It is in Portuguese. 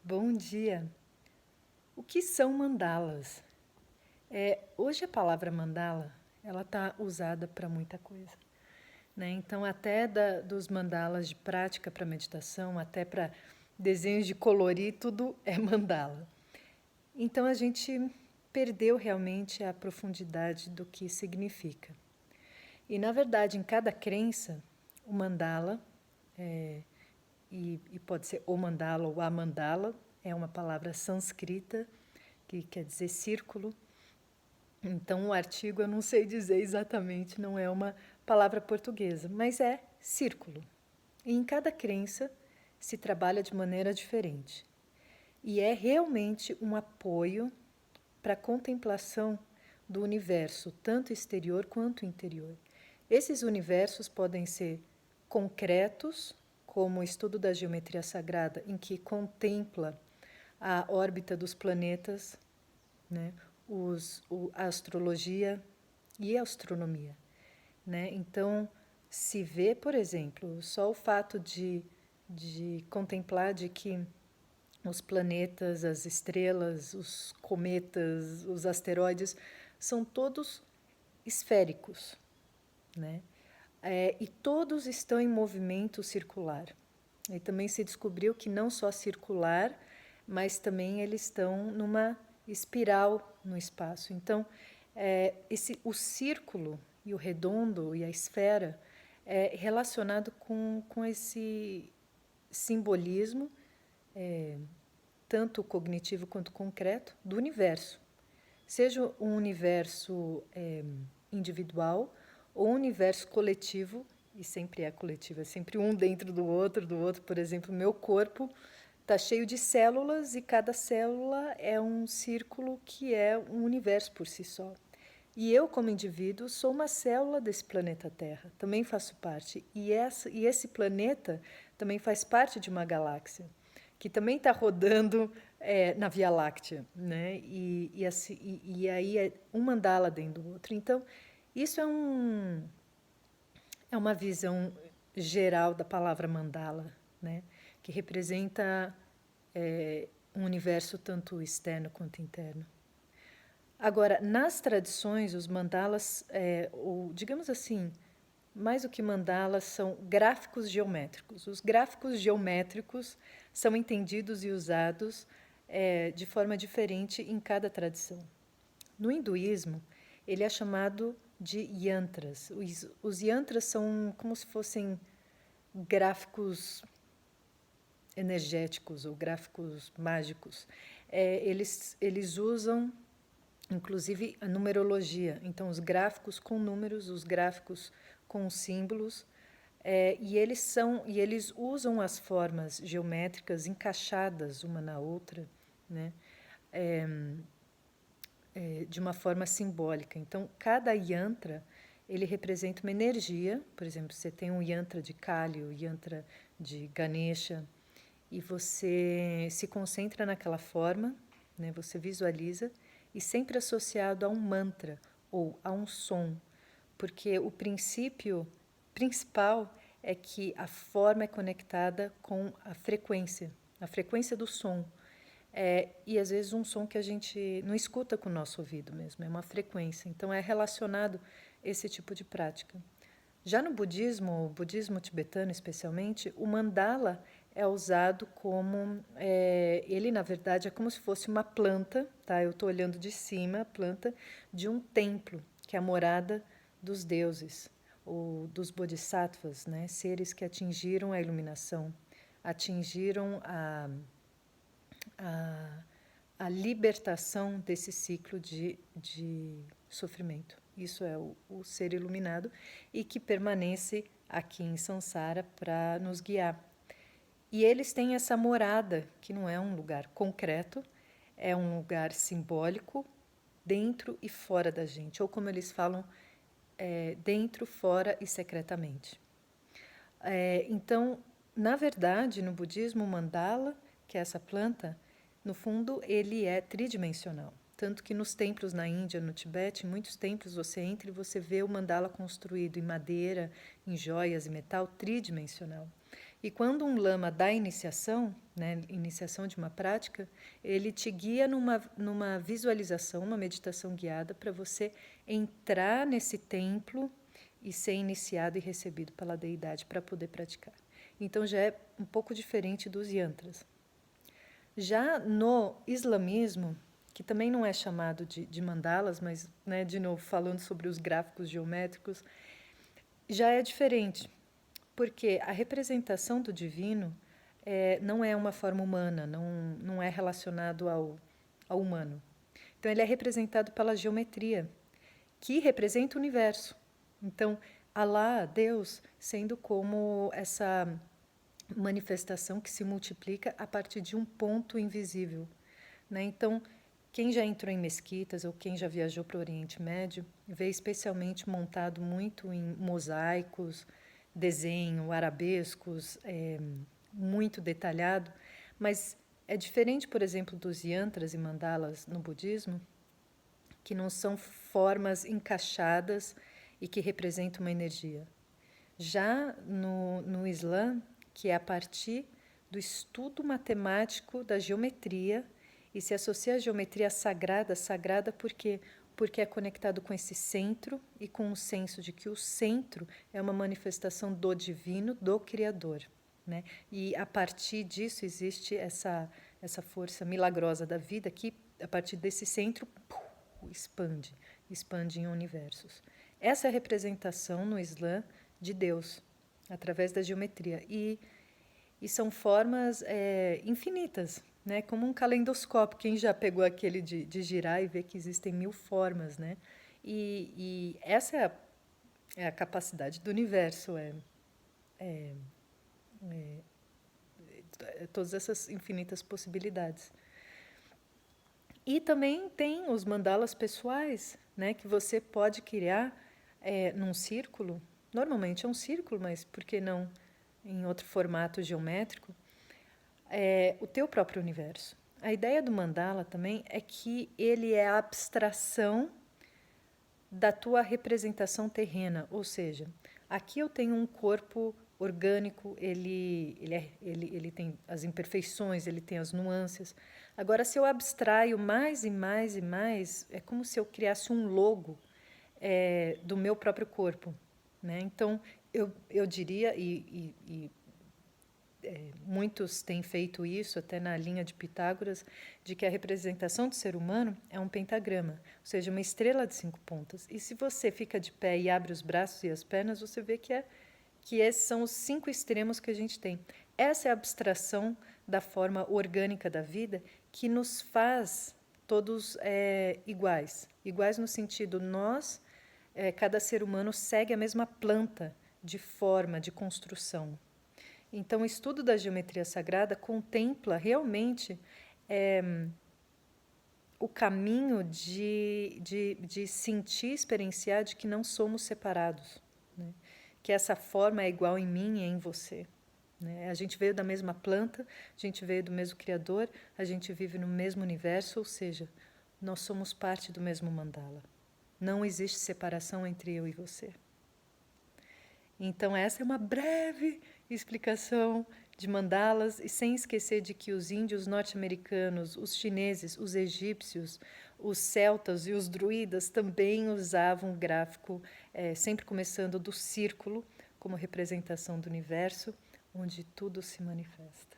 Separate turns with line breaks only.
Bom dia. O que são mandalas? Hoje a palavra mandala, ela está usada para muita coisa, né? Então, até dos mandalas de prática para meditação, até para desenhos de colorir, tudo é mandala. Então, a gente perdeu realmente a profundidade do que significa. E, na verdade, em cada crença, o mandala, e pode ser o mandala ou a mandala, é uma palavra sânscrita que quer dizer círculo. Então, o artigo eu não sei dizer exatamente, não é uma palavra portuguesa, mas é círculo. E em cada crença se trabalha de maneira diferente. E é realmente um apoio para a contemplação do universo, tanto exterior quanto interior. Esses universos podem ser concretos, como o estudo da geometria sagrada, em que contempla a órbita dos planetas, né? A astrologia e a astronomia, né? Então, se vê, por exemplo, só o fato de contemplar de que os planetas, as estrelas, os cometas, os asteroides são todos esféricos, né? E todos estão em movimento circular. E também se descobriu que não só circular, mas também eles estão numa espiral no espaço. Então, o círculo e o redondo e a esfera é relacionado com esse simbolismo, tanto cognitivo quanto concreto, do universo. Seja um universo individual ou um universo coletivo, e sempre é coletivo, é sempre um dentro do outro, por exemplo, meu corpo está cheio de células e cada célula é um círculo que é um universo por si só. E eu, como indivíduo, sou uma célula desse planeta Terra, também faço parte. E esse planeta também faz parte de uma galáxia, que também está rodando na Via Láctea, né? E aí é um mandala dentro do outro. Então, isso é uma visão geral da palavra mandala, né? Que representa um universo tanto externo quanto interno. Agora, nas tradições, os mandalas, ou digamos assim, mais do que mandalas, são gráficos geométricos. Os gráficos geométricos são entendidos e usados de forma diferente em cada tradição. No hinduísmo, ele é chamado de yantras. Os yantras são como se fossem gráficos energéticos ou gráficos mágicos. Eles usam inclusive a numerologia. Então, os gráficos com números, os gráficos com símbolos, e eles usam as formas geométricas encaixadas uma na outra, né? De uma forma simbólica. Então, cada yantra ele representa uma energia. Por exemplo, você tem um yantra de Kali, o yantra de Ganesha, e você se concentra naquela forma, né? Você visualiza e sempre associado a um mantra ou a um som, porque o princípio principal é que a forma é conectada com a frequência do som. E às vezes um som que a gente não escuta com o nosso ouvido mesmo, é uma frequência. Então é relacionado esse tipo de prática. Já no budismo, o budismo tibetano especialmente, o mandala é usado como ele na verdade é como se fosse uma planta, tá? Eu estou olhando de cima a planta de um templo, que é a morada dos deuses ou dos bodhisattvas, né? Seres que atingiram a iluminação, atingiram a, a libertação desse ciclo de sofrimento. Isso é o ser iluminado e que permanece aqui em Sansara para nos guiar. E eles têm essa morada, que não é um lugar concreto, é um lugar simbólico, dentro e fora da gente, ou como eles falam, dentro, fora e secretamente. Então, na verdade, no budismo, o mandala, que é essa planta, no fundo, ele é tridimensional. Tanto que nos templos na Índia, no Tibete, em muitos templos você entra e você vê o mandala construído em madeira, em joias e metal tridimensional. E quando um lama dá iniciação, né, iniciação de uma prática, ele te guia numa visualização, uma meditação guiada para você entrar nesse templo e ser iniciado e recebido pela deidade para poder praticar. Então já é um pouco diferente dos yantras. Já no islamismo, que também não é chamado de mandalas, mas, né, de novo, falando sobre os gráficos geométricos, já é diferente, porque a representação do divino não é uma forma humana, não é relacionado ao humano. Então, ele é representado pela geometria, que representa o universo. Então, Alá, Deus, sendo como essa manifestação que se multiplica a partir de um ponto invisível, né? Então, quem já entrou em mesquitas ou quem já viajou para o Oriente Médio vê especialmente montado muito em mosaicos, desenho, arabescos, muito detalhado, mas é diferente, por exemplo, dos yantras e mandalas no budismo, que não são formas encaixadas e que representam uma energia. Já no Islã, que é a partir do estudo matemático da geometria, e se associa à geometria sagrada, sagrada porque é conectado com esse centro e com o senso de que o centro é uma manifestação do divino, do Criador, né? E a partir disso existe essa força milagrosa da vida que, a partir desse centro, expande em universos. Essa é a representação no Islã de Deus, através da geometria. E são formas infinitas, né? Como um calendoscópio. Quem já pegou aquele de girar e ver que existem 1000 formas, né? E essa é a capacidade do universo, todas essas infinitas possibilidades. E também tem os mandalas pessoais, né? Que você pode criar num círculo. Normalmente é um círculo, mas por que não em outro formato geométrico? O teu próprio universo. A ideia do mandala também é que ele é a abstração da tua representação terrena, ou seja, aqui eu tenho um corpo orgânico, ele tem as imperfeições, ele tem as nuances. Agora, se eu abstraio mais e mais e mais, é como se eu criasse um logo do meu próprio corpo, né? Então, eu diria, muitos têm feito isso, até na linha de Pitágoras, de que a representação do ser humano é um pentagrama, ou seja, uma estrela de 5 pontas. E se você fica de pé e abre os braços e as pernas, você vê que esses são os 5 extremos que a gente tem. Essa é a abstração da forma orgânica da vida que nos faz todos iguais. Iguais no sentido, cada ser humano segue a mesma planta de forma, de construção. Então, o estudo da geometria sagrada contempla realmente o caminho de sentir, experienciar de que não somos separados, né? Que essa forma é igual em mim e em você, né? A gente veio da mesma planta, a gente veio do mesmo Criador, a gente vive no mesmo universo, ou seja, nós somos parte do mesmo mandala. Não existe separação entre eu e você. Então, essa é uma breve explicação de mandalas, e sem esquecer de que os índios norte-americanos, os chineses, os egípcios, os celtas e os druidas também usavam o gráfico, sempre começando do círculo, como representação do universo, onde tudo se manifesta.